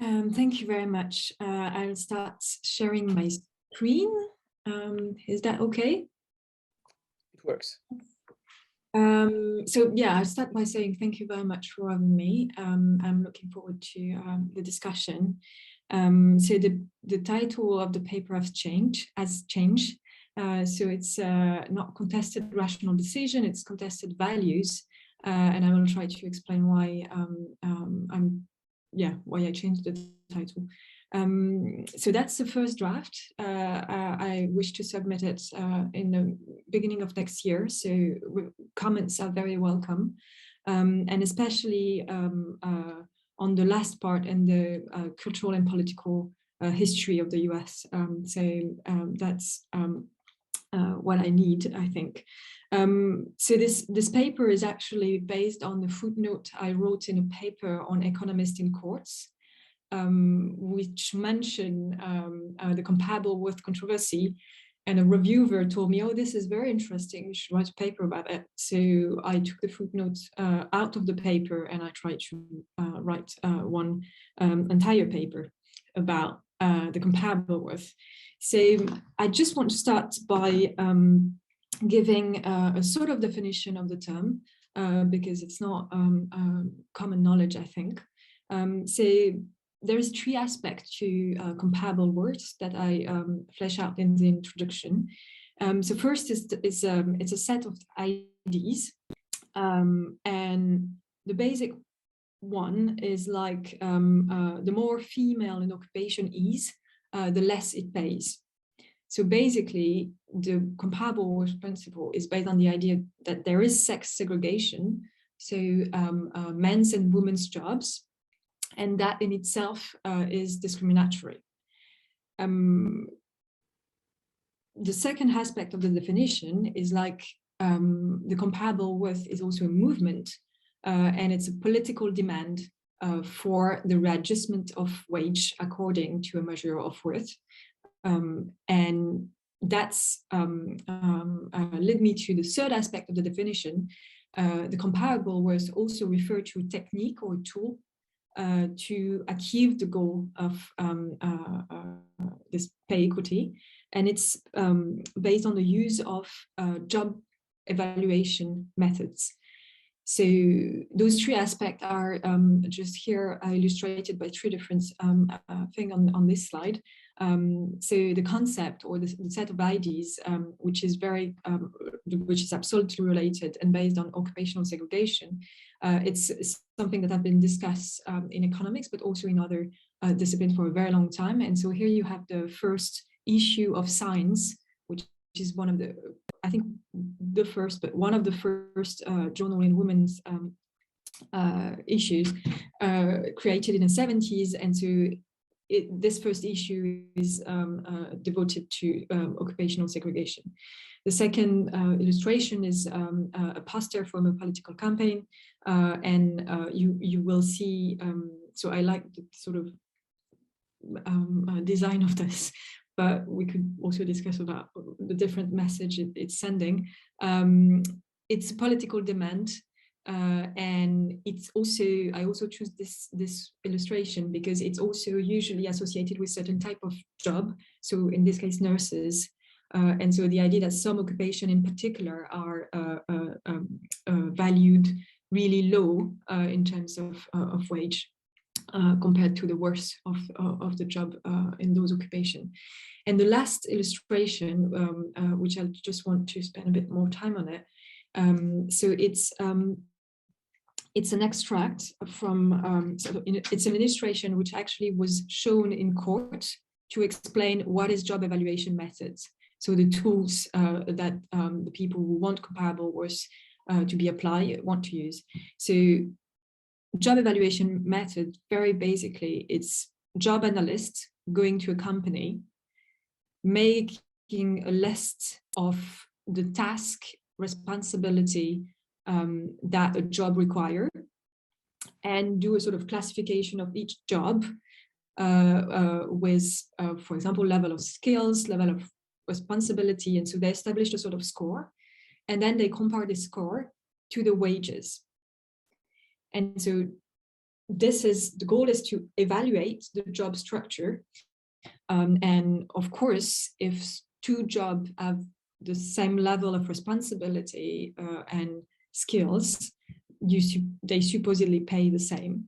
Thank you very much. I'll start sharing my screen. Is that okay? It works. So yeah, I'll start by saying thank you very much for having me. I'm looking forward to the discussion. So the title of the paper has changed. So it's not contested rational decision, it's contested values. And I will try to explain why why I changed the title. So that's the first draft. I wish to submit it in the beginning of next year. So comments are very welcome. And especially on the last part and the cultural and political history of the US. That's what I need, I think. So this paper is actually based on the footnote I wrote in a paper on economists in courts, which mentioned the comparable worth controversy. And a reviewer told me, oh, this is very interesting, you should write a paper about it. So I took the footnote out of the paper and I tried to write one entire paper about the comparable worth. So I just want to start by giving a sort of definition of the term, because it's not common knowledge, I think. So there is three aspects to comparable words that I flesh out in the introduction. So first it's a set of IDs, and the basic one is like the more female an occupation is, the less it pays. So basically, the comparable worth principle is based on the idea that there is sex segregation, so men's and women's jobs, and that in itself is discriminatory. The second aspect of the definition is like the comparable worth is also a movement, and it's a political demand for the readjustment of wage according to a measure of worth. And that's led me to the third aspect of the definition. The comparable worth also refer to a technique or a tool to achieve the goal of this pay equity. And it's based on the use of job evaluation methods. So those three aspects are just here illustrated by three different things on this slide. So the concept or the set of IDs, which is absolutely related and based on occupational segregation, it's something that have been discussed in economics, but also in other disciplines for a very long time. And so here you have the first issue of Science, which is one of the, I think the first, but one of the first journal in women's issues created in the 70s. And so this first issue is devoted to occupational segregation. The second illustration is a poster from a political campaign, and you will see, so I like the sort of design of this, but we could also discuss about the different message it's sending. It's a political demand, and it's also, I also choose this illustration because it's also usually associated with certain type of job. So in this case, nurses. And so the idea that some occupation in particular are valued really low in terms of wage compared to the worth of the job in those occupations. And the last illustration, which I just want to spend a bit more time on it. So it's an extract from, it's an illustration which actually was shown in court to explain what is job evaluation methods. So the tools that the people who want comparable worth to be applied want to use. So job evaluation method, very basically, it's job analysts going to a company, making a list of the task, responsibility that a job requires, and do a sort of classification of each job with, for example, level of skills, level of responsibility. And so they established a sort of score, and then they compare the score to the wages. And so the goal is to evaluate the job structure. And of course, if two jobs have the same level of responsibility and skills, they supposedly pay the same.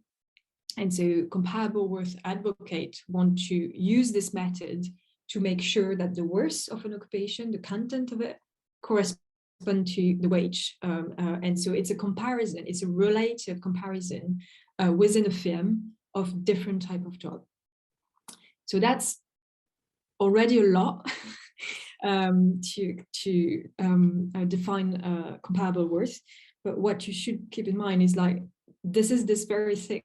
And so comparable worth advocates want to use this method to make sure that the worth of an occupation, the content of it, correspond to the wage. And so it's a comparison, it's a relative comparison within a firm of different type of job. So that's already a lot to define comparable worth. But what you should keep in mind is like, this is this very thick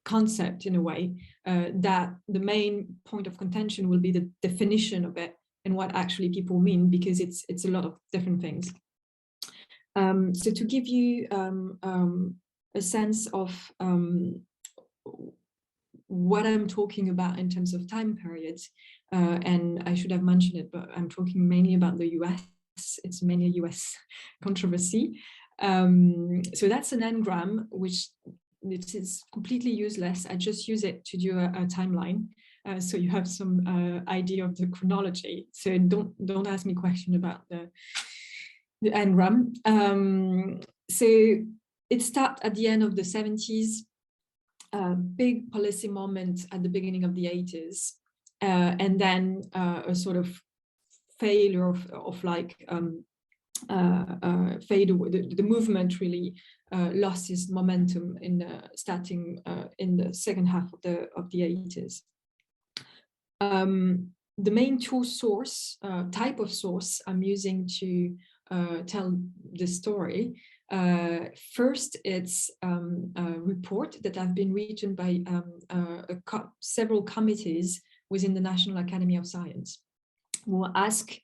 concept in a way, that the main point of contention will be the definition of it and what actually people mean, because it's a lot of different things. So to give you a sense of what I'm talking about in terms of time periods, and I should have mentioned it, but I'm talking mainly about the US. It's mainly a US controversy. So that's an n-gram, which it is completely useless. I just use it to do a timeline. So you have some idea of the chronology. So don't ask me question about the n-gram. So it started at the end of the 70s, big policy moment at the beginning of the 80s, and then a sort of failure of like fade away. The movement really lost its momentum in starting in the second half of the 80s. The main two type of source I'm using to tell the story. First, it's a report that have been written by several committees within the National Academy of Science, who ask,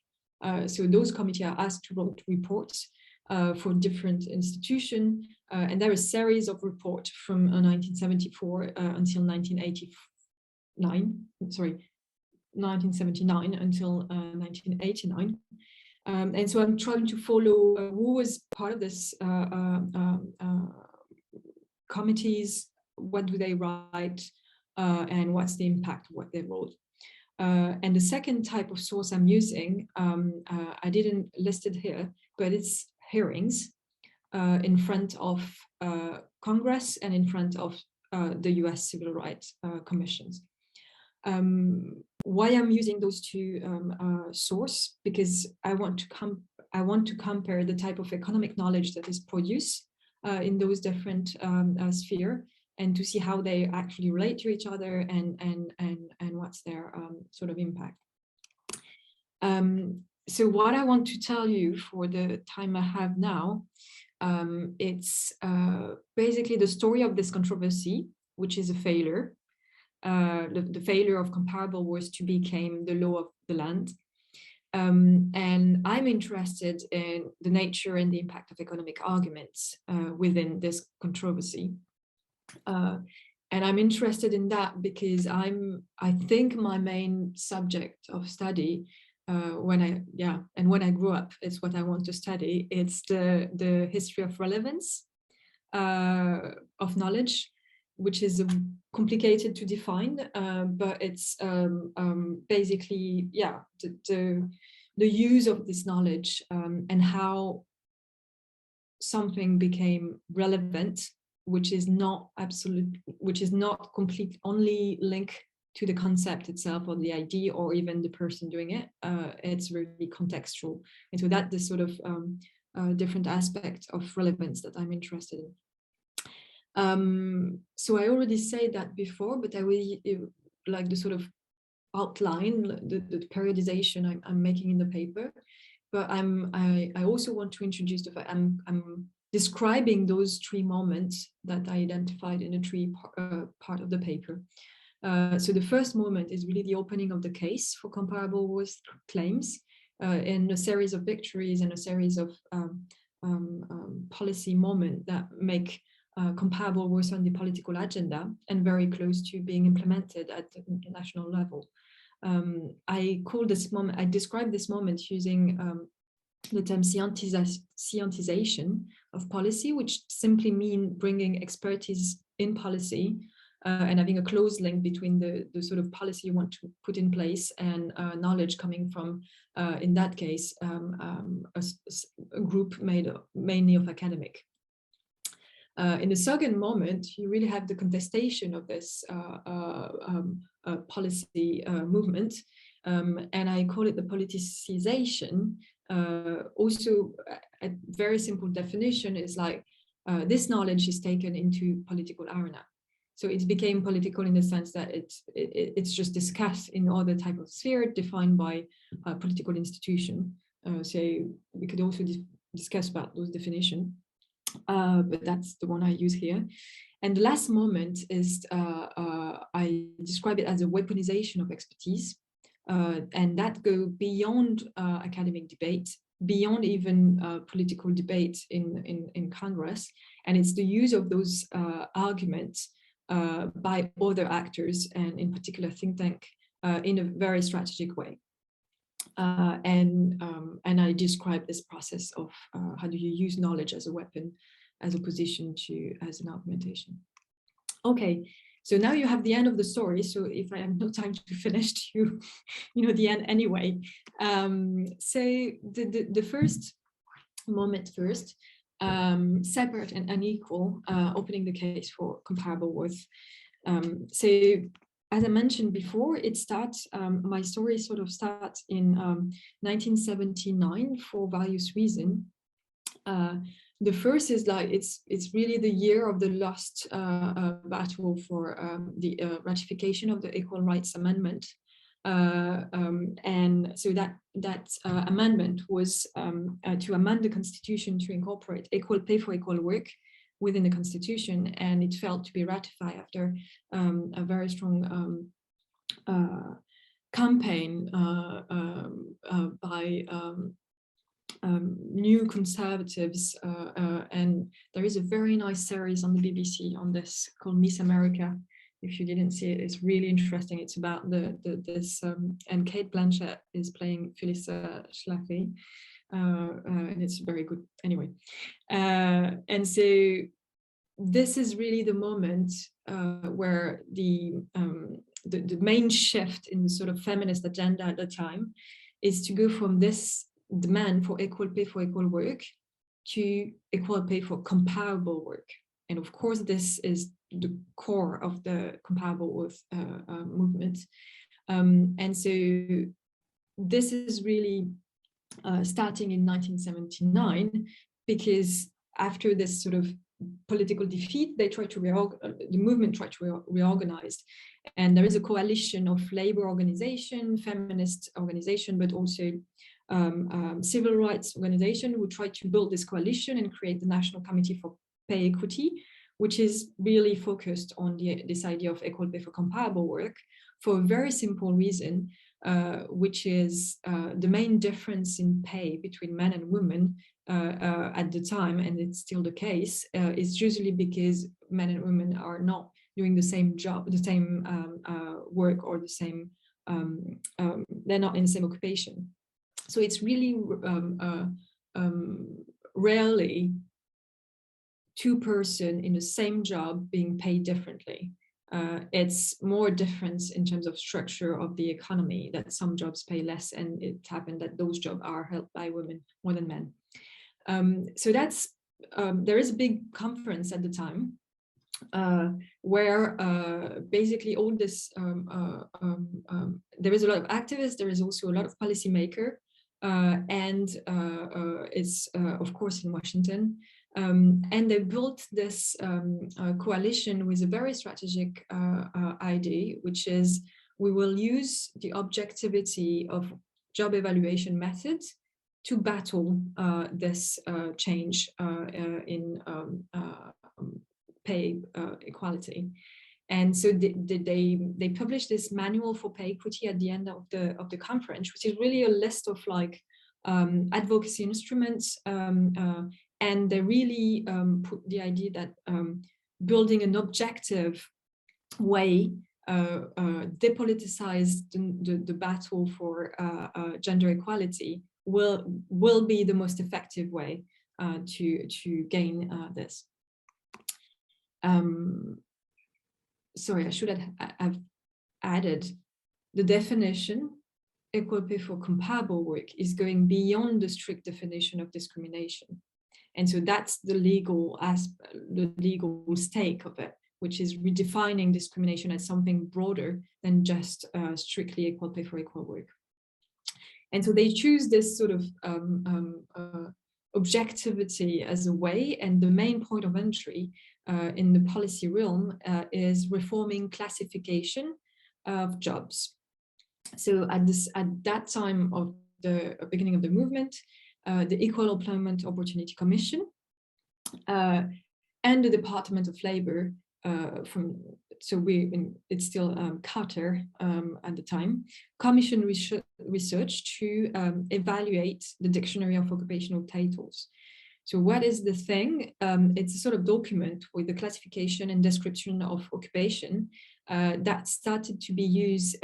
so those committees are asked to write reports for different institutions, and there are a series of reports from 1974 until 1979 until 1989. And so I'm trying to follow who was part of this committees, what do they write, and what's the impact of what they wrote. And the second type of source I'm using, I didn't list it here, but it's hearings in front of Congress and in front of the US Civil Rights Commissions. Why I'm using those two sources? Because I want to compare the type of economic knowledge that is produced in those different spheres, and to see how they actually relate to each other and what's their sort of impact. So what I want to tell you for the time I have now, it's basically the story of this controversy, which is a failure. The failure of comparable worth to become the law of the land. And I'm interested in the nature and the impact of economic arguments within this controversy. And I'm interested in that because I think my main subject of study when I grew up, it's what I want to study. It's the history of relevance of knowledge, which is complicated to define, but it's basically, the use of this knowledge and how something became relevant, which is not complete only linked to the concept itself or the idea or even the person doing it. It's really contextual. And so that's the sort of different aspect of relevance that I'm interested in. So I already said that before, but I really like the sort of outline, the periodization I'm making in the paper. But I also want to introduce the fact I'm describing those three moments that I identified in the three part of the paper. So the first moment is really the opening of the case for comparable worth claims in a series of victories and a series of policy moments that make comparable worth on the political agenda and very close to being implemented at the national level. I describe this moment using the term scientization of policy, which simply mean bringing expertise in policy and having a close link between the sort of policy you want to put in place and knowledge coming from, in that case, a group made mainly of academic. In the second moment, you really have the contestation of this policy movement, and I call it the politicization. Also, a very simple definition is like this knowledge is taken into political arena. So it became political in the sense that it's just discussed in other type of sphere defined by a political institution. So we could also discuss about those definitions, but that's the one I use here. And the last moment is I describe it as a weaponization of expertise, and that go beyond academic debate, beyond even political debate in Congress, and it's the use of those arguments by other actors, and in particular think tank, in a very strategic way. And I describe this process of how do you use knowledge as a weapon, as opposition to as an argumentation. Okay, so now you have the end of the story. So if I have no time to finish, you know the end anyway. So the first moment first. Separate and unequal, opening the case for comparable worth. So, as I mentioned before, it starts, my story sort of starts in 1979 for various reasons. The first is like, it's really the year of the last battle for the ratification of the Equal Rights Amendment. And so that amendment was to amend the constitution to incorporate equal pay for equal work within the constitution, and it failed to be ratified after a very strong campaign by new conservatives, and there is a very nice series on the BBC on this called Miss America. If you didn't see it, it's really interesting. It's about this, and Kate Blanchett is playing Phyllis Schlafly, and it's very good anyway. And so this is really the moment where the main shift in the sort of feminist agenda at the time is to go from this demand for equal pay for equal work to equal pay for comparable work. And of course, this is the core of the comparable worth movement. And so this is really starting in 1979, because after this sort of political defeat, they tried to the movement tried to reorganize. And there is a coalition of labor organization, feminist organization, but also civil rights organization who tried to build this coalition and create the National Committee for Pay Equity, which is really focused on this idea of equal pay for comparable work for a very simple reason, which is the main difference in pay between men and women at the time, and it's still the case, is usually because men and women are not doing the same job, the same work, or the same, they're not in the same occupation. So it's really rarely two persons in the same job being paid differently. It's more difference in terms of structure of the economy, that some jobs pay less, and it happened that those jobs are held by women more than men. So that's, there is a big conference at the time where basically all this, there is a lot of activists, there is also a lot of policymaker, and it's of course in Washington. And they built this coalition with a very strategic idea, which is we will use the objectivity of job evaluation methods to battle this change in pay equality. And so they published this manual for pay equity at the end of the conference, which is really a list of like advocacy instruments. And they really put the idea that building an objective way depoliticize the battle for gender equality will be the most effective way to gain this. Sorry, I should have added the definition. Equal pay for comparable work is going beyond the strict definition of discrimination. And so that's the legal aspect, the legal stake of it, which is redefining discrimination as something broader than just strictly equal pay for equal work. And so they choose this sort of objectivity as a way, and the main point of entry in the policy realm is reforming classification of jobs. So at that time of the beginning of the movement, the Equal Employment Opportunity Commission and the Department of Labor it's still Carter at the time, commissioned research to evaluate the dictionary of occupational titles. So what is the thing? It's a sort of document with the classification and description of occupation that started to be used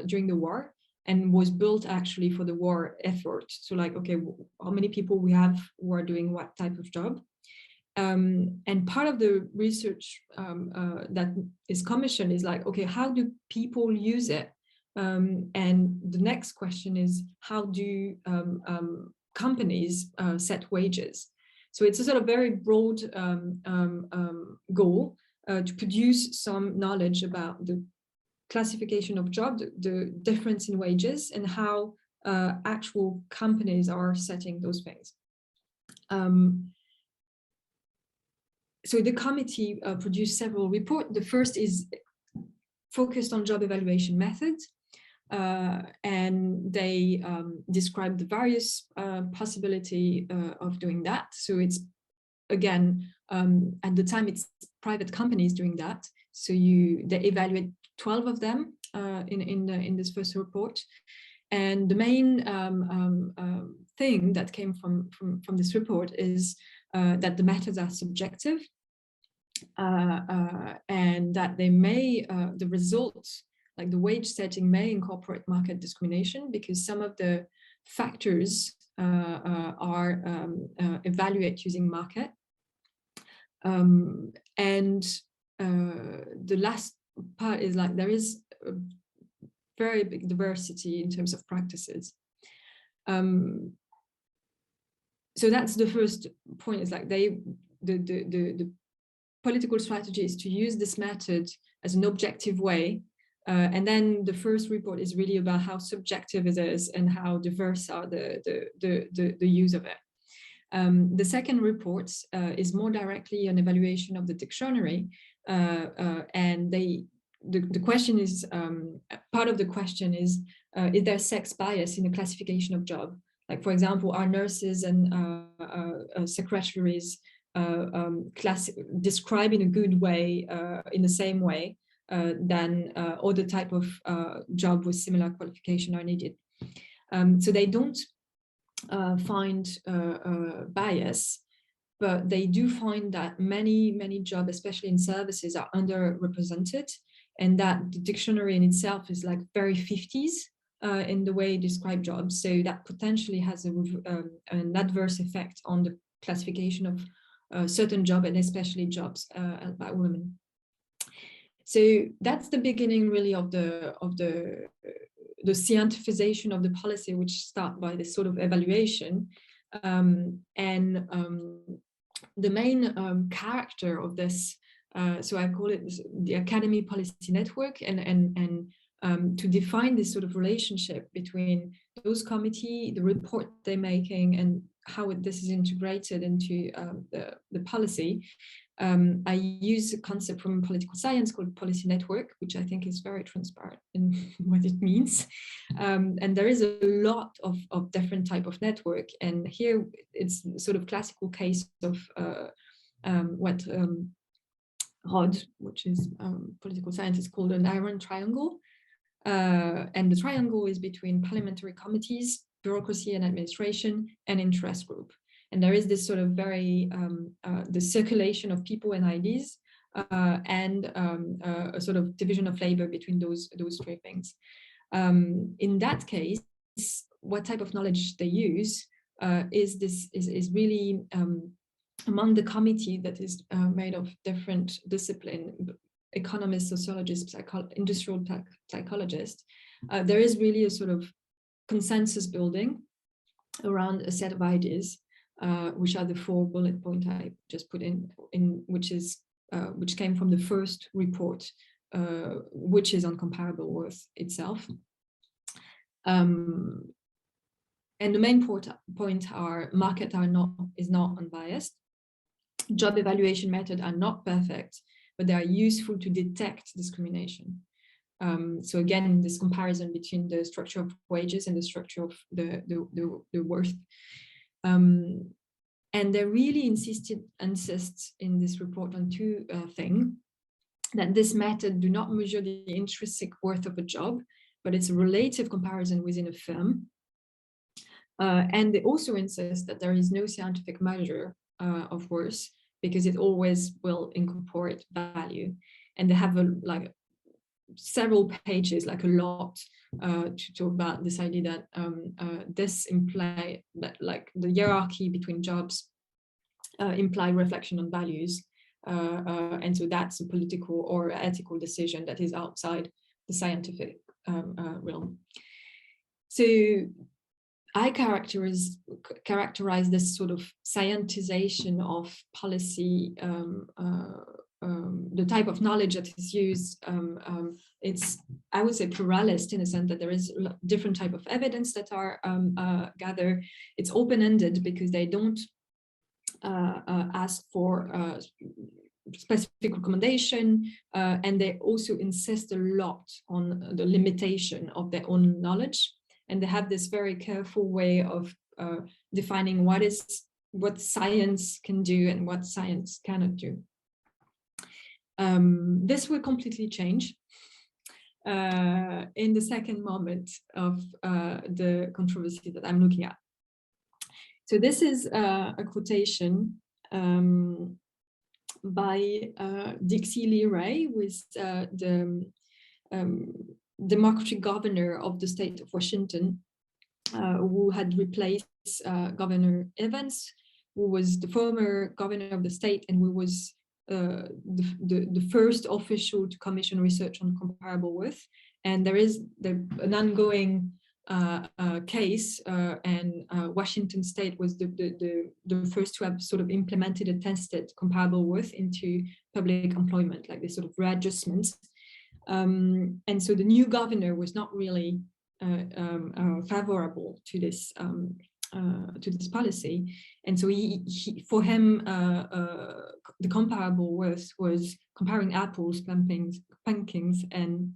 during the war and was built actually for the war effort. So like, okay, how many people we have who are doing what type of job? And part of the research that is commissioned is like, okay, how do people use it? And the next question is, how do companies set wages? So it's a sort of very broad goal to produce some knowledge about the classification of jobs, the difference in wages, and how actual companies are setting those things. So the committee produced several reports. The first is focused on job evaluation methods, and they describe the various possibility of doing that. So it's, again, at the time it's private companies doing that. So they evaluate 12 of them in this first report. And the main thing that came from this report is that the methods are subjective, and that they may, the results, like the wage setting, may incorporate market discrimination, because some of the factors are evaluated using market. And the last part is like, there is a very big diversity in terms of practices. So that's the first point, is like the political strategy is to use this method as an objective way. And then the first report is really about how subjective it is and how diverse are the use of it. The second report is more directly an evaluation of the dictionary. And the question is, part of the question is there sex bias in the classification of job? Like, for example, are nurses and secretaries described in a good way, in the same way than other type of job with similar qualification are needed? So they don't find bias, but they do find that many jobs, especially in services, are underrepresented, and that the dictionary in itself is like very 50s in the way it describes jobs. So that potentially has an adverse effect on the classification of certain jobs, and especially jobs by women. So that's the beginning really of the scientification of the policy, which start by this sort of evaluation. The main character of this, so I call it the Academy Policy Network, and to define this sort of relationship between those committee, the report they're making, and how this is integrated into the policy. I use a concept from political science called policy network, which I think is very transparent in what it means. And there is a lot of different type of network. And here it's sort of classical case of what Rod, which is political science, is called an iron triangle. And the triangle is between parliamentary committees, bureaucracy and administration, and interest group. And there is this sort of very, the circulation of people and ideas, and a sort of division of labor between those three things. In that case, what type of knowledge they use is really among the committee that is made of different disciplines, economists, sociologists, industrial psychologists. There is really a sort of consensus building around a set of ideas, which are the 4 bullet points I just put in which came from the first report, which is on comparable worth itself. And the main point are market is not unbiased. Job evaluation methods are not perfect, but they are useful to detect discrimination. So again, this comparison between the structure of wages and the structure of the worth. And they really insist in this report on 2 things, that this method do not measure the intrinsic worth of a job, but it's a relative comparison within a firm. And they also insist that there is no scientific measure of worth, because it always will incorporate value. And they have several pages, like a lot, to talk about this idea that this imply that the hierarchy between jobs imply reflection on values. And so that's a political or ethical decision that is outside the scientific realm. So I characterize this sort of scientization of policy, the type of knowledge that is used. It's, I would say, pluralist in a sense that there is different type of evidence that are gathered. It's open-ended because they don't ask for specific recommendation, and they also insist a lot on the limitation of their own knowledge. And they have this very careful way of defining what science can do and what science cannot do. This will completely change in the second moment of the controversy that I'm looking at. So this is a quotation by Dixie Lee Ray, who is the Democratic governor of the state of Washington, who had replaced Governor Evans, who was the former governor of the state and who was the first official to commission research on comparable worth. And there is an ongoing case, and Washington state was the first to have sort of implemented and tested comparable worth into public employment, like this sort of readjustments. And so the new governor was not really favorable to this policy, and so he for him the comparable worth was comparing apples, pumpkins, and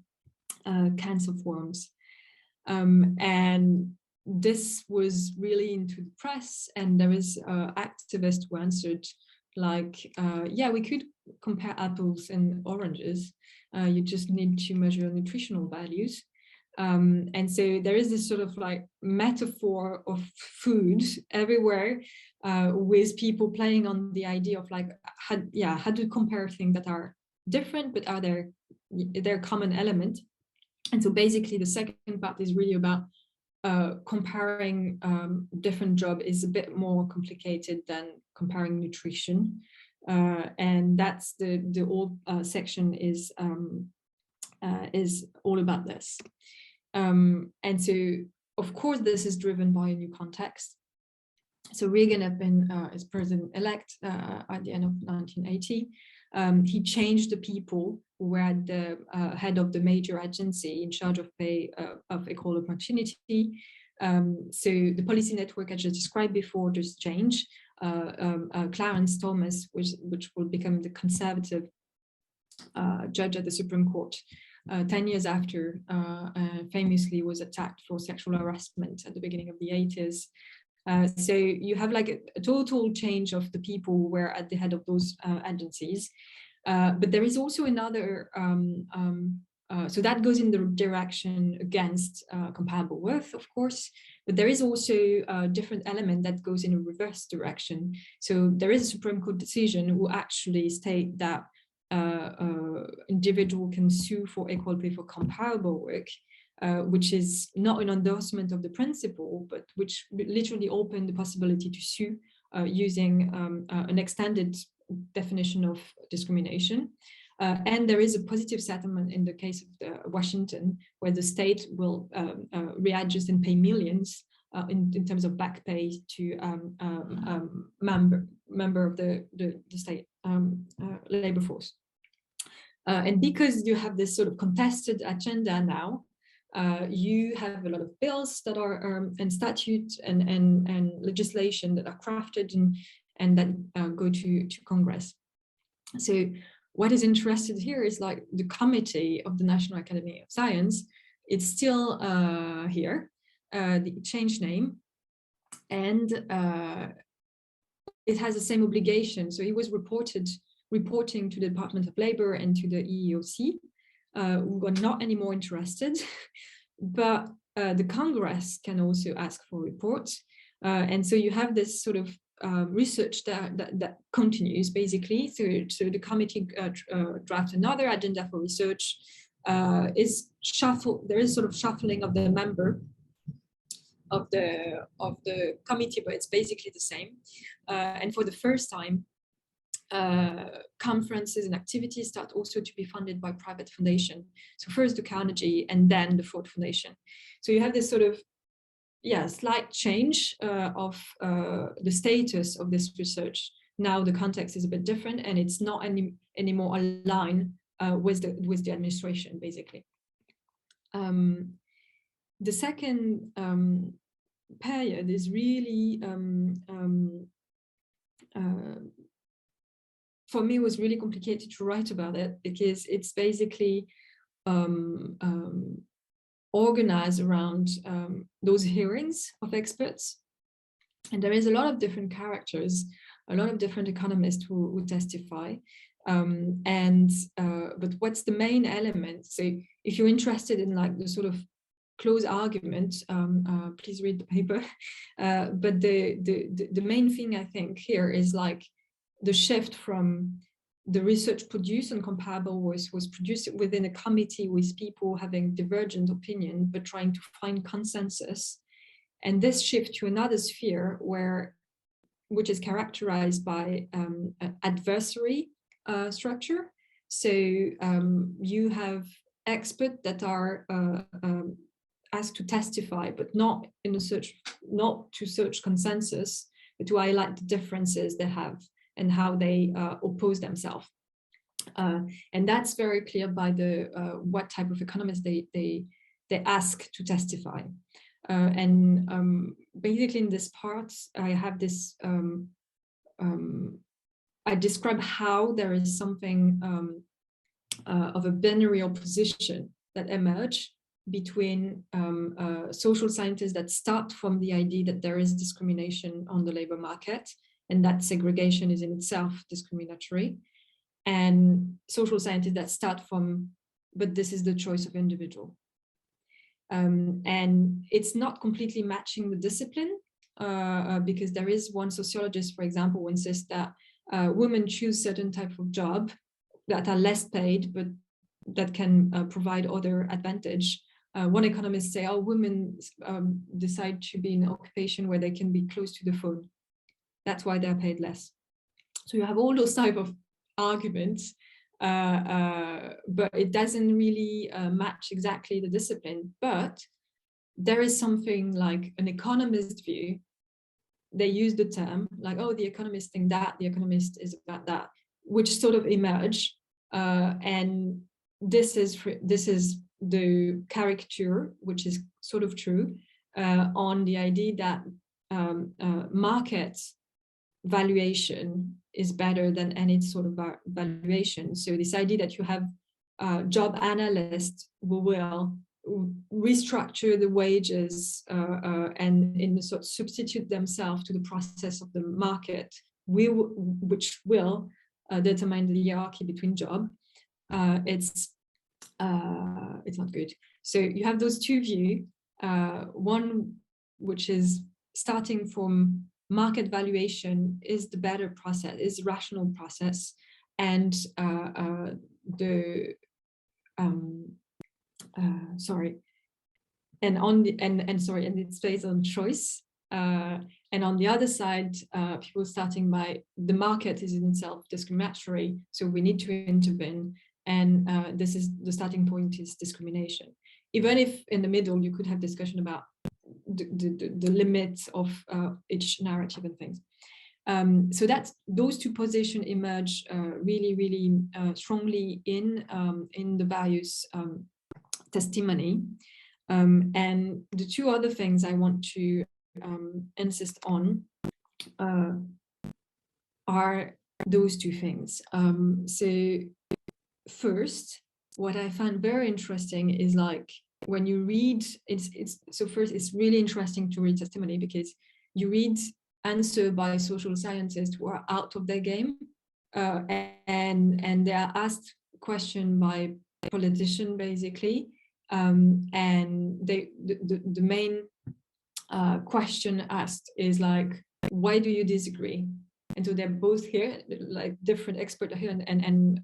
cans of worms, and this was really into the press, and there is activists who answered like, yeah, we could compare apples and oranges. You just need to measure nutritional values. And so there is this sort of like metaphor of food everywhere, with people playing on the idea of like, how to compare things that are different, but are there common element. And so basically the second part is really about comparing different jobs is a bit more complicated than comparing nutrition. And that's the whole section is all about this. And so, of course, this is driven by a new context. So Reagan had been as president-elect at the end of 1980. He changed the people who were at the head of the major agency in charge of pay of equal opportunity. So the policy network I just described before just changed. Clarence Thomas, which will become the conservative judge at the Supreme Court, 10 years after, famously was attacked for sexual harassment at the beginning of the 80s. So you have like a total change of the people who were at the head of those agencies. But there is also another, so that goes in the direction against comparable worth, of course, but there is also a different element that goes in a reverse direction. So there is a Supreme Court decision who actually state that individual can sue for equal pay for comparable work, which is not an endorsement of the principle, but which literally opened the possibility to sue using an extended definition of discrimination. And there is a positive settlement in the case of Washington, where the state will readjust and pay millions in terms of back pay to member of the state labor force. And because you have this sort of contested agenda now, you have a lot of bills that are and statutes and legislation that are crafted and that go to Congress. So what is interested here is like the committee of the National Academy of Science. It's still here. It changed name, and it has the same obligation. So it was reporting to the Department of Labor and to the EEOC, who are not anymore interested, but the Congress can also ask for reports. And so you have this sort of research that continues basically. So the committee drafts another agenda for research, is shuffled. There is sort of shuffling of the member of the committee, but it's basically the same. And for the first time, conferences and activities start also to be funded by private foundation. So first the Carnegie and then the Ford Foundation. So you have this sort of slight change of the status of this research. Now the context is a bit different, and it's not anymore aligned with the administration, basically. The second period is really for me was really complicated to write about it, because it's basically organized around those hearings of experts. And there is a lot of different characters, a lot of different economists who testify. But what's the main element? So if you're interested in like the sort of close argument, please read the paper. But the main thing I think here is like the shift from the research produced and comparable was produced within a committee with people having divergent opinion, but trying to find consensus. And this shift to another sphere which is characterized by adversary structure. So you have experts that are asked to testify, but not to search consensus, but to highlight the differences they have and how they oppose themselves. And that's very clear by the what type of economists they ask to testify. Basically in this part, I have this, I describe how there is something of a binary opposition that emerge between social scientists that start from the idea that there is discrimination on the labor market, and that segregation is in itself discriminatory, and social scientists that start from, but this is the choice of individual. And it's not completely matching the discipline, because there is one sociologist, for example, who insists that women choose certain type of job that are less paid, but that can provide other advantage. One economist say, oh, women decide to be in an occupation where they can be close to the phone. That's why they're paid less. So you have all those type of arguments, but it doesn't really match exactly the discipline. But there is something like an economist view. They use the term like, oh, the economist think that, the economist is about that, which sort of emerge. And this is the caricature, which is sort of true, on the idea that market valuation is better than any sort of valuation. So this idea that you have job analysts who will restructure the wages and in sort of substitute themselves to the process of the market, which will determine the hierarchy between job. It's not good. So you have those two views. One which is starting from market valuation is the better process, is rational process, and and on the and it's based on choice. And on the other side, people starting by the market is in itself discriminatory, so we need to intervene. And this is the starting point is discrimination. Even if in the middle you could have discussion about the limits of each narrative and things. So that's those two positions emerge really strongly in the various testimony. And the two other things I want to insist on are those two things. So first, what I find very interesting is like when you read, so first it's really interesting to read testimony because you read answer by social scientists who are out of their game, and they are asked question by politician basically, and the main question asked is like, why do you disagree? And so they're both here, like different experts are here, and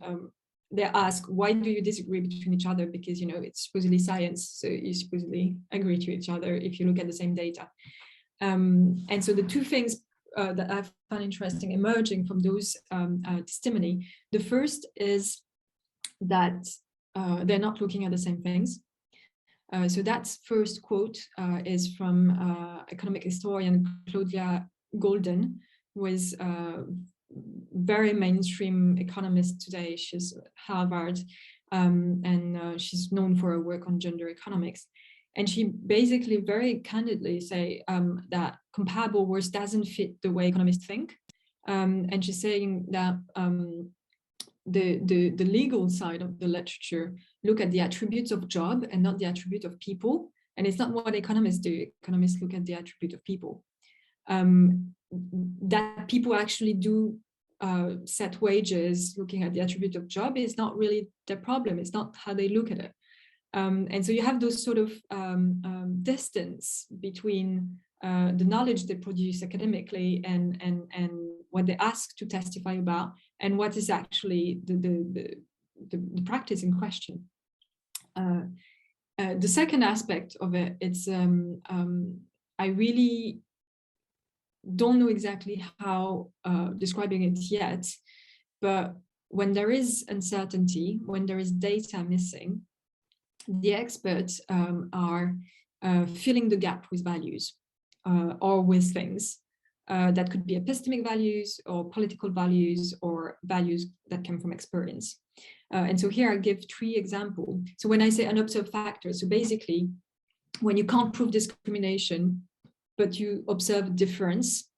they ask, why do you disagree between each other? Because, you know, it's supposedly science, so you supposedly agree to each other if you look at the same data. And so the two things that I found interesting emerging from those testimony, the first is that they're not looking at the same things. So that first quote is from economic historian Claudia Golden, who is very mainstream economist today. She's at Harvard, and she's known for her work on gender economics. And she basically very candidly say that comparable words doesn't fit the way economists think. And she's saying that the legal side of the literature look at the attributes of job and not the attribute of people. And it's not what economists do. Economists look at the attribute of people. That people actually do set wages looking at the attribute of job is not really their problem. It's not how they look at it. And so you have those sort of distance between the knowledge they produce academically and what they ask to testify about and what is actually the practice in question. The second aspect of it, it's I really don't know exactly how describing it yet, but when there is uncertainty, when there is data missing, the experts are filling the gap with values or with things that could be epistemic values or political values or values that come from experience. And so here I give 3 examples. So when I say unobserved factors, so basically when you can't prove discrimination, but you observe difference,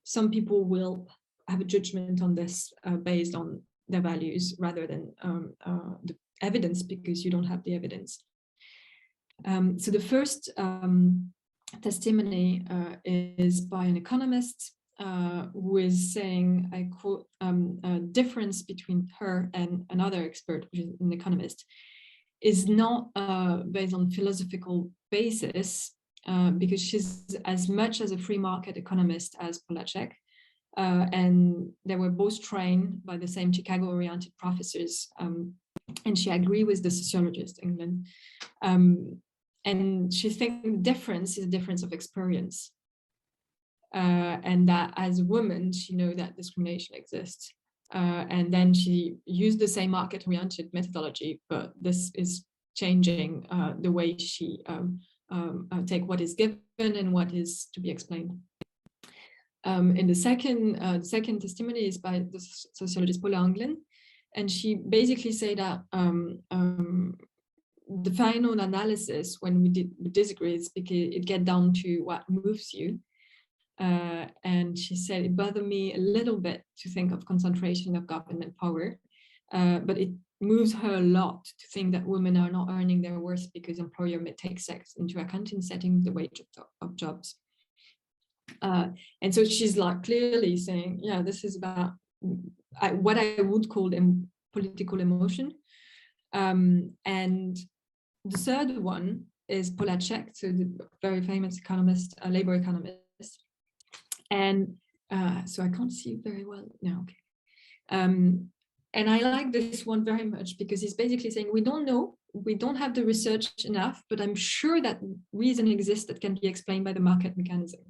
some people will have a judgment on this based on their values rather than the evidence, because you don't have the evidence. So the first testimony is by an economist who is saying, I quote, a difference between her and another expert, which is an economist, is not based on philosophical basis, because she's as much as a free market economist as Polacek. And they were both trained by the same Chicago-oriented professors, and she agreed with the sociologist England. And she thinks the difference is a difference of experience, and that as a woman, she knows that discrimination exists. And then she used the same market-oriented methodology, but this is changing the way she take what is given and what is to be explained. And the second testimony is by the sociologist Paula Anglin, and she basically said that the final analysis, when we disagree, is because it gets down to what moves you. And she said, it bothered me a little bit to think of concentration of government power, but it moves her a lot to think that women are not earning their worth because employer may take sex into account in setting the wage of jobs. And so she's like clearly saying, yeah, this is about what I would call political emotion. And the third one is Polacek, so the very famous economist, labor economist. And so I can't see very well now. Okay. And I like this one very much because he's basically saying we don't know we don't have the research enough, but I'm sure that reason exists that can be explained by the market mechanism.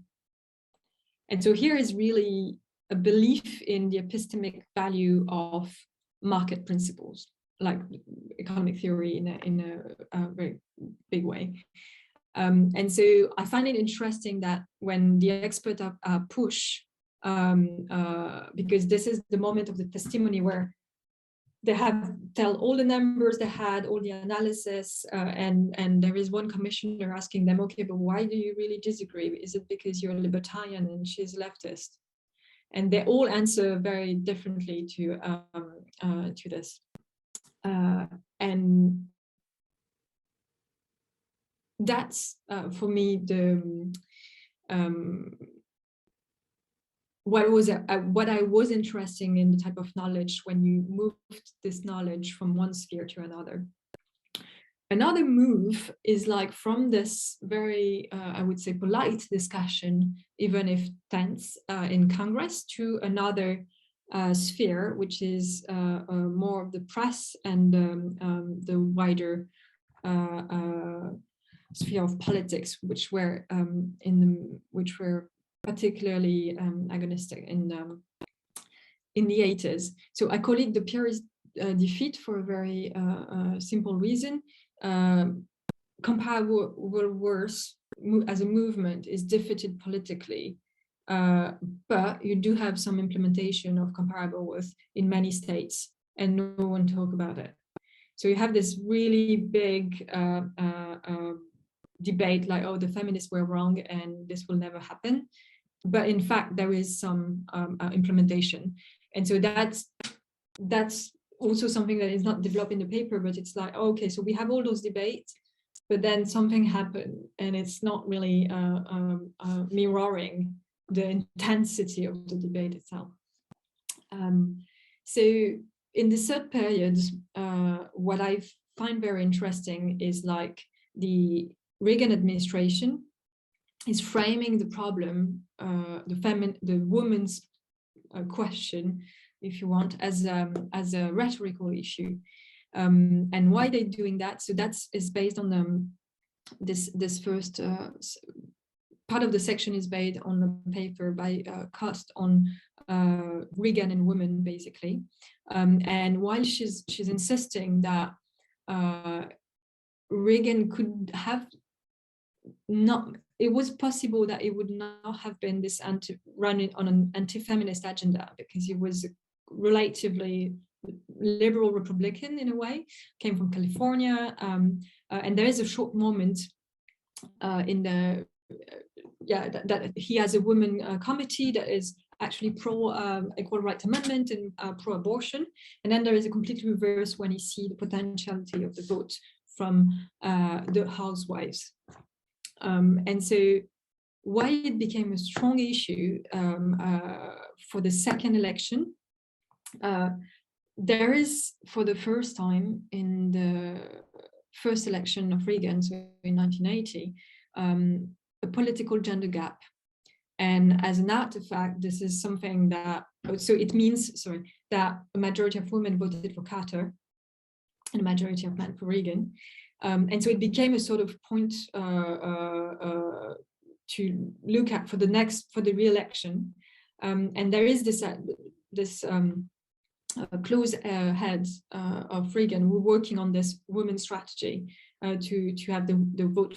And so here is really a belief in the epistemic value of market principles, like economic theory in a very big way. And so I find it interesting that when the experts push, because this is the moment of the testimony where they tell all the numbers they had, all the analysis, and there is one commissioner asking them, okay, but why do you really disagree? Is it because you're a libertarian and she's leftist? And they all answer very differently to this. And that's for me the what I was interested in the type of knowledge when you moved this knowledge from one sphere to another. Another move is like from this very, I would say, polite discussion, even if tense, in Congress, to another sphere, which is more of the press and the wider sphere of politics, which were particularly agonistic in the 80s. So I call it the purist defeat for a very simple reason. Comparable worse as a movement is defeated politically, but you do have some implementation of comparable worth in many states, and no one talk about it. So you have this really big debate, like, oh, the feminists were wrong and this will never happen. But in fact, there is some implementation. And so that's also something that is not developed in the paper, but it's like, okay, so we have all those debates, but then something happened and it's not really mirroring the intensity of the debate itself. So in the third period, what I find very interesting is like the Reagan administration is framing the problem, the woman's question, if you want, as a rhetorical issue. And why they're doing that? So is based on this first part of the section is based on the paper by Cost on Reagan and women, basically. And while she's insisting that Reagan could have not, it was possible that it would not have been this running on an anti-feminist agenda, because he was relatively liberal Republican in a way, came from California, and there is a short moment in the that he has a women committee that is actually pro equal rights amendment and pro abortion, and then there is a complete reverse when he sees the potentiality of the vote from the housewives. And so why it became a strong issue for the second election, there is, for the first time in the first election of Reagan, so in 1980, a political gender gap. And as an artifact, this is something that, so it means, that a majority of women voted for Carter and a majority of men for Reagan. And so it became a sort of point to look at for the re-election. And there is this close head of Reagan who are working on this women strategy to have the vote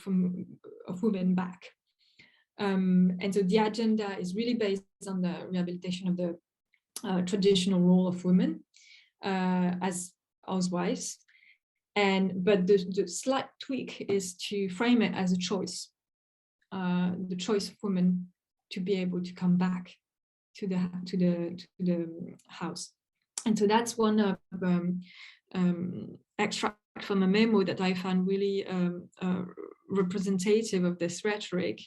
of women back. And so the agenda is really based on the rehabilitation of the traditional role of women as housewives. But the slight tweak is to frame it as a choice, the choice of women to be able to come back to the house. And so that's one of extract from a memo that I found really representative of this rhetoric.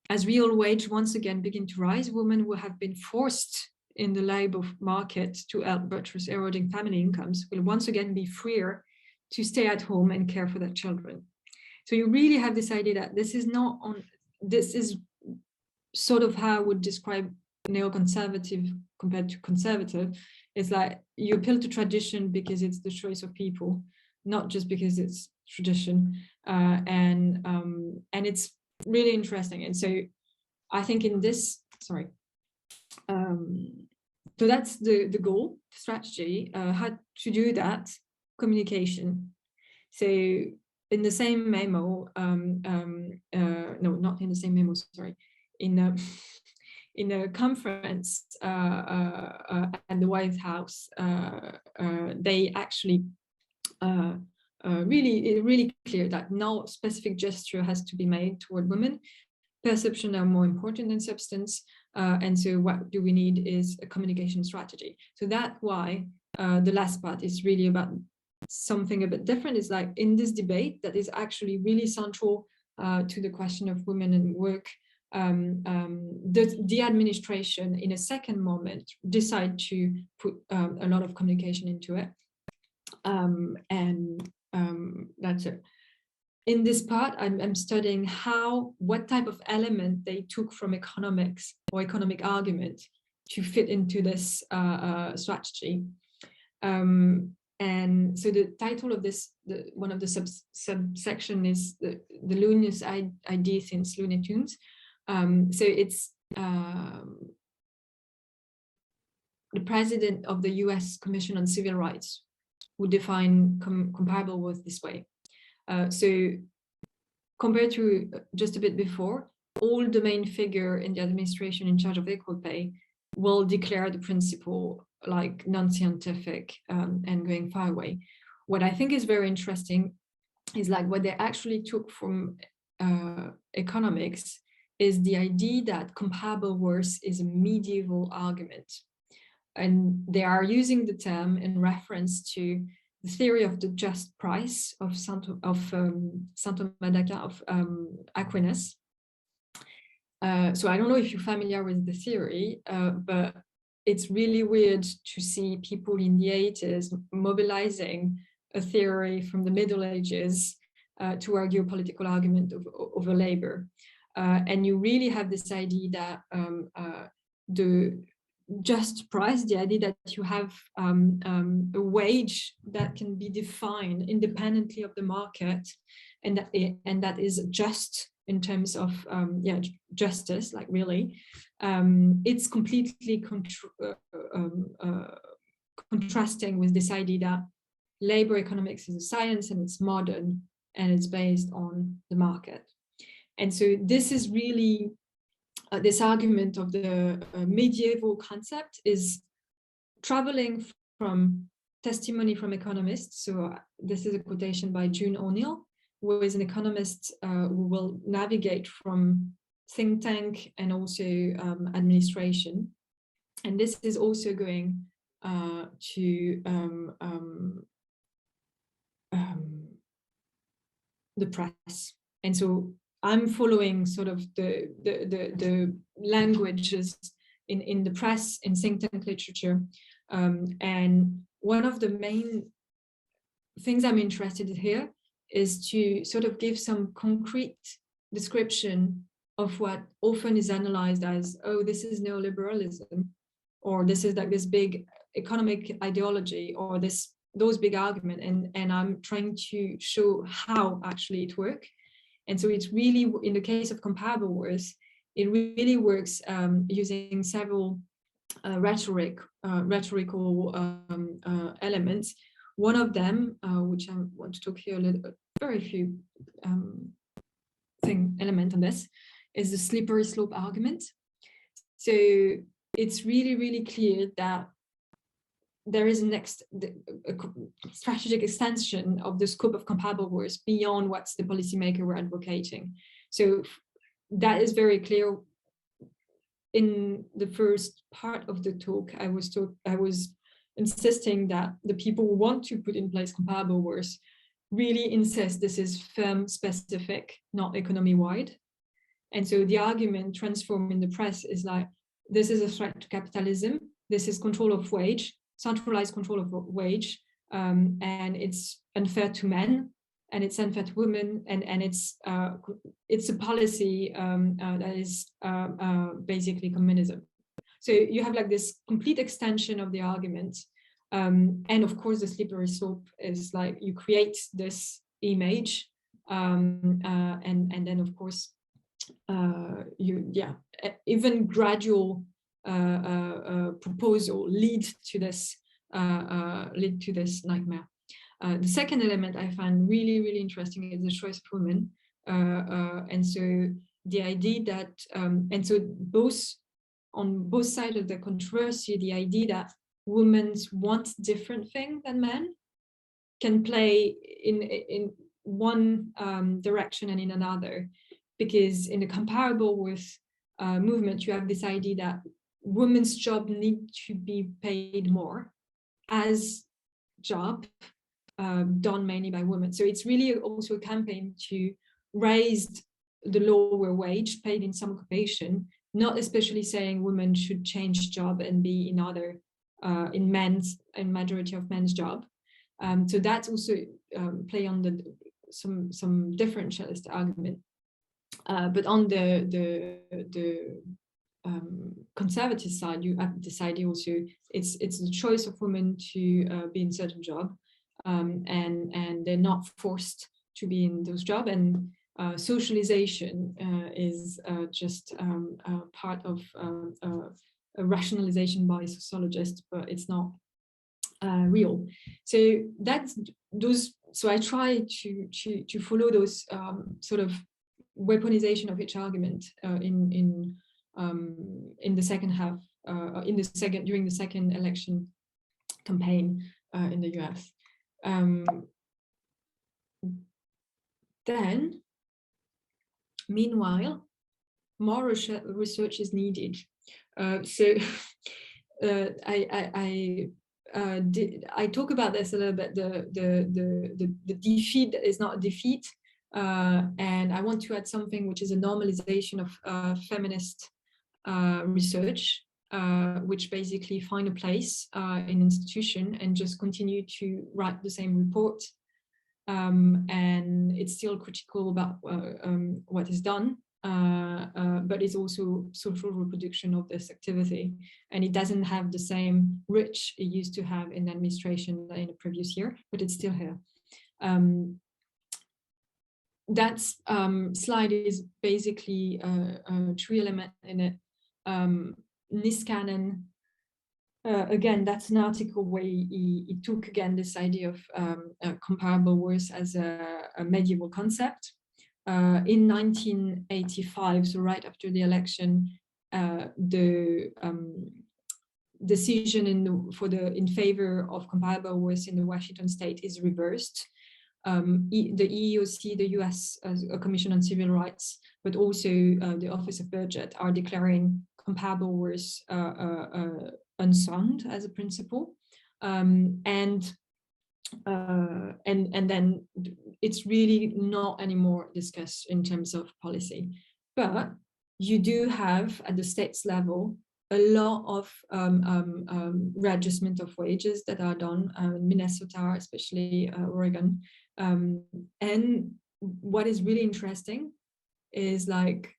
As real wage once again begin to rise, women will have been forced in the labor market to help buttress eroding family incomes will once again be freer to stay at home and care for their children. So you really have this idea that this is sort of how I would describe neoconservative compared to conservative. It's like you appeal to tradition because it's the choice of people, not just because it's tradition, and it's really interesting. And so I think in this, so that's the goal, strategy, how to do that, communication. So in the same memo, no, not in the same memo, sorry, in a conference at the White House, they actually really clear that no specific gesture has to be made toward women. Perception are more important than substance, and so what do we need is a communication strategy. So that's why the last part is really about something a bit different. Is like in this debate that is actually really central to the question of women and work. The administration in a second moment decide to put a lot of communication into it, and that's it. In this part, I'm studying what type of element they took from economics or economic argument to fit into this strategy. And so the title of this, one of the subsection is the Lunar Side idea since Looney Tunes. So it's the president of the US Commission on Civil Rights who define comparable worth this way. So compared to just a bit before, all the main figure in the administration in charge of equal pay will declare the principle like non-scientific and going far away. What I think is very interesting is like what they actually took from economics is the idea that comparable worth is a medieval argument. And they are using the term in reference to the theory of the just price of Saint Thomas Aquinas. So I don't know if you're familiar with the theory, but it's really weird to see people in the 80s mobilizing a theory from the Middle Ages to argue a political argument over labor. And you really have this idea that the just price, the idea that you have a wage that can be defined independently of the market, and that is just in terms of justice, like really, it's completely contrasting with this idea that labor economics is a science and it's modern and it's based on the market. And so this is really this argument of the medieval concept is traveling from testimony from economists. So this is a quotation by June O'Neill, who is an economist who will navigate from think tank and also administration. And this is also going to the press. And so I'm following sort of the languages in the press, in think tank literature. And one of the main things I'm interested in here is to sort of give some concrete description of what often is analyzed as, oh, this is neoliberalism, or this is like this big economic ideology, or those big arguments. And I'm trying to show how actually it works. And so it's really, in the case of comparable worth, it really works using several rhetorical elements. One of them, which I want to talk here very few element on this, is the slippery slope argument. So it's really clear that there is a strategic extension of the scope of comparable worth beyond what the policymaker were advocating. So that is very clear. In the first part of the talk, I was insisting that the people who want to put in place comparable worth really insist this is firm specific, not economy wide. And so the argument transformed in the press is like, this is a threat to capitalism, this is control of wage, centralized control of wage, and it's unfair to men, and it's unfair to women, and it's a policy that is basically communism. So you have like this complete extension of the argument And of course, the slippery slope is like you create this image, and then of course even gradual proposal lead to this nightmare. The second element I find really interesting is the choice of women, and so the idea that and so on both sides of the controversy, the idea that women want different things than men can play in one direction and in another, because in the comparable with movement, you have this idea that women's job need to be paid more as job done mainly by women. So it's really also a campaign to raise the lower wage paid in some occupation, not especially saying women should change job and be in other in majority of men's job. So that's also play on the some differentialist argument. But on the conservative side, you have this idea also it's the choice of women to be in certain job, and they're not forced to be in those jobs, and socialization is just part of a rationalization by sociologists, but it's not real. So that's those. So I try to follow those sort of weaponization of each argument in the second half, during the second election campaign in the US. Then, meanwhile, more research is needed. I talk about this a little bit. The defeat is not a defeat, and I want to add something which is a normalization of feminist research, which basically find a place in institution and just continue to write the same report. And it's still critical about what is done, but it's also social reproduction of this activity, and it doesn't have the same reach it used to have in administration in the previous year, but it's still here. That slide is basically three elements in it. Niskanen, again, that's an article where he took again this idea of comparable wars as a medieval concept. In 1985, so right after the election, the decision in favor of comparable wars in the Washington state is reversed. The EEOC, the US Commission on Civil Rights, but also the Office of Budget are declaring comparable wars unsound as a principle, and then it's really not anymore discussed in terms of policy. But you do have at the states level a lot of readjustment of wages that are done in Minnesota, especially Oregon. And what is really interesting is like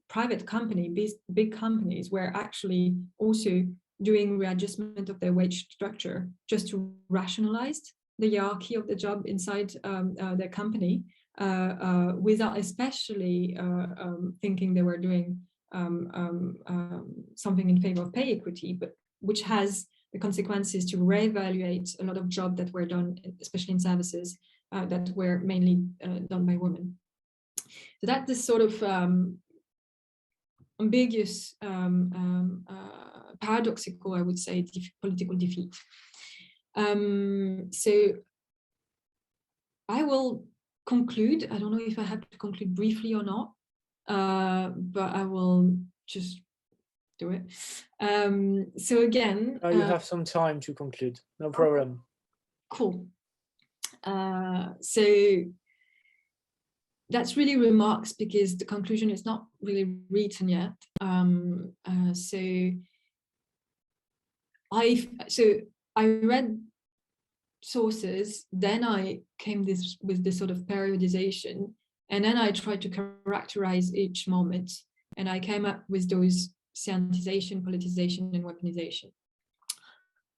private company, big companies were actually also doing readjustment of their wage structure just to rationalize the hierarchy of the job inside their company, without especially thinking they were doing something in favor of pay equity, but which has the consequences to reevaluate a lot of jobs that were done, especially in services, that were mainly done by women. So that's this sort of ambiguous, paradoxical, I would say, political defeat. So I will conclude. I don't know if I have to conclude briefly or not, but I will just do it. So again, you have some time to conclude. No problem. Cool. So that's really remarks because the conclusion is not really written yet. So I read sources, then I came with this sort of periodization, and then I tried to characterize each moment, and I came up with those scientization, politicization, and weaponization.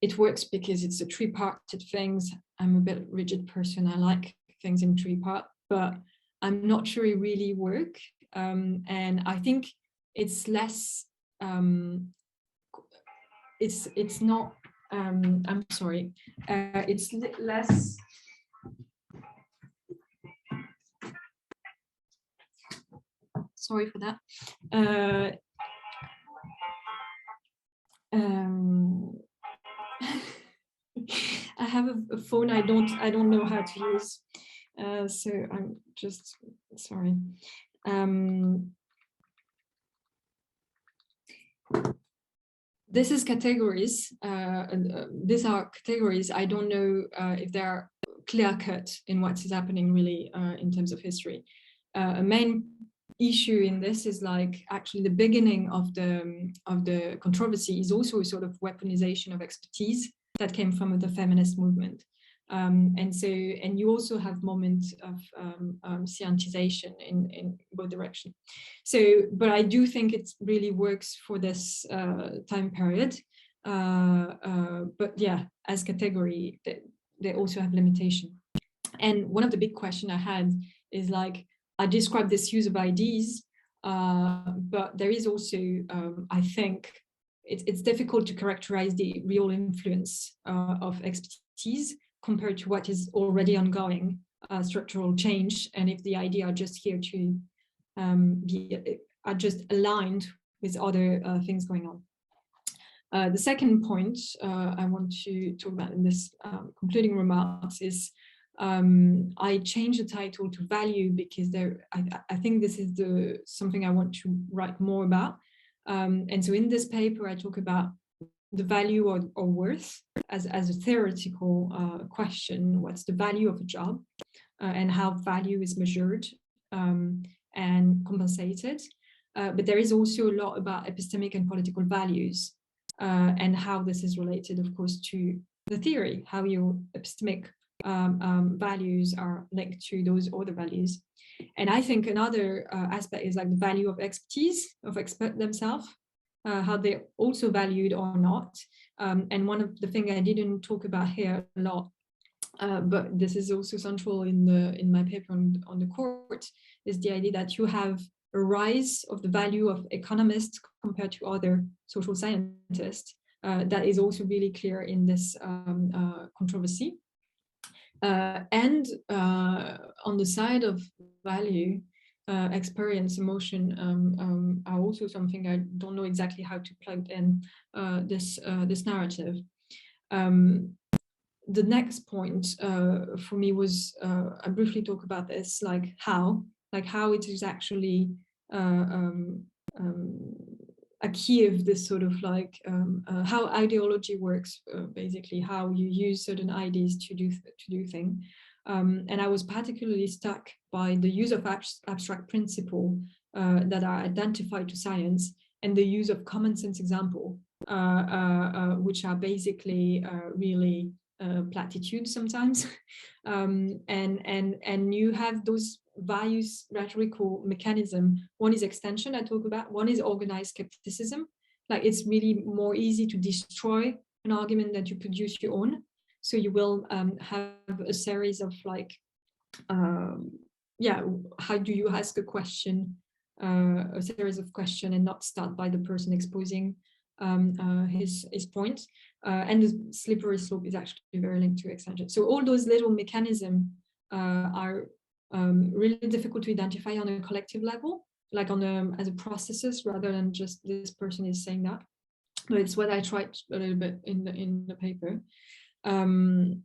it works because it's a three-parted things. I'm a bit rigid person. I like things in three-part, but I'm not sure it really work. And I think it's less, it's not, I'm sorry, it's less, sorry for that. I have a phone I don't know how to use, so I'm just sorry. This is categories. These are categories. I don't know if they are clear-cut in what is happening really in terms of history. A main issue in this is like actually the beginning of the controversy is also a sort of weaponization of expertise that came from the feminist movement. And you also have moments of scientization in both directions. So, but I do think it really works for this time period. But yeah, as category, they also have limitation. And one of the big questions I had is like, I described this use of IDs, but there is also, I think, it's difficult to characterize the real influence of expertise compared to what is already ongoing structural change, and if the ideas are just here to are just aligned with other things going on. The second point I want to talk about in this concluding remarks is I changed the title to value because I think this is something I want to write more about. And so in this paper, I talk about the value or worth as a theoretical question. What's the value of a job and how value is measured and compensated. But there is also a lot about epistemic and political values and how this is related, of course, to the theory, how your epistemic values are linked to those other values. And I think another aspect is like the value of expertise, of expert themselves, how they're also valued or not. And one of the things I didn't talk about here a lot, but this is also central in my paper on the court, is the idea that you have a rise of the value of economists compared to other social scientists. That is also really clear in this controversy. And on the side of value, experience, emotion are also something I don't know exactly how to plug in this narrative. The next point for me was I briefly talk about this, like how it is actually a key of this sort of like how ideology works, basically how you use certain ideas to do things. And I was particularly struck by the use of abstract principle that are identified to science and the use of common sense example, which are basically really platitudes sometimes. And you have those various rhetorical mechanism. One is extension I talk about, one is organized skepticism. Like it's really more easy to destroy an argument that you produce your own. So you will have a series of like, how do you ask a question, a series of questions and not start by the person exposing his point. And the slippery slope is actually very linked to extension. So all those little mechanisms are really difficult to identify on a collective level, like as a processes rather than just this person is saying that. But it's what I tried a little bit in the paper. The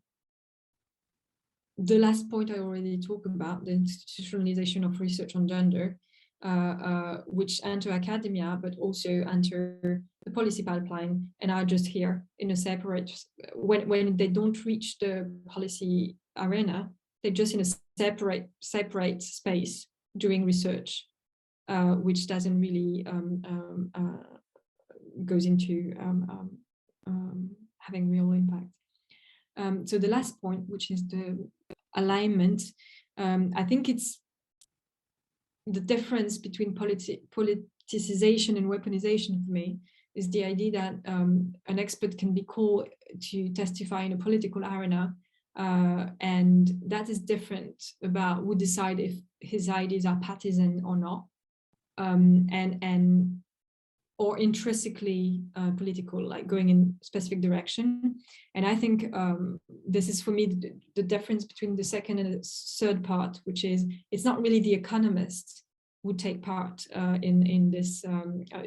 last point I already talked about, the institutionalization of research on gender, which enter academia, but also enter the policy pipeline and are just here in a separate, when they don't reach the policy arena, they're just in a separate space doing research, which doesn't really goes into having real impact. So the last point, which is the alignment, I think it's the difference between politicization and weaponization for me is the idea that an expert can be called to testify in a political arena, and that is different about who decide if his ideas are partisan or not, and or intrinsically political, like going in a specific direction. And I think this is, for me, the difference between the second and the third part, which is it's not really the economists who take part in this.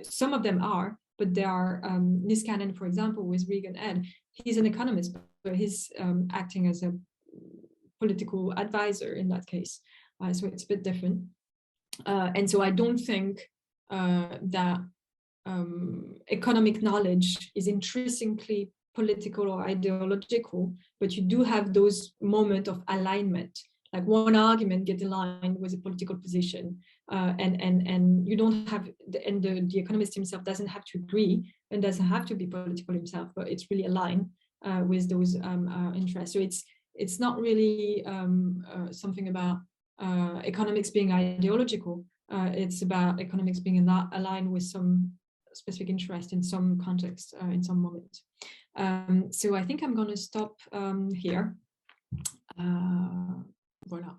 Some of them are, but there are, Niskanen, for example, with Regan Ed, he's an economist, but he's acting as a political advisor in that case. So it's a bit different. And so I don't think that economic knowledge is intrinsically political or ideological, but you do have those moments of alignment, like one argument gets aligned with a political position, and you don't have, and the economist himself doesn't have to agree and doesn't have to be political himself, but it's really aligned with those interests. So it's not really something about economics being ideological. It's about economics being aligned with some specific interest in some context, in some moment. So I think I'm going to stop here. Voilà.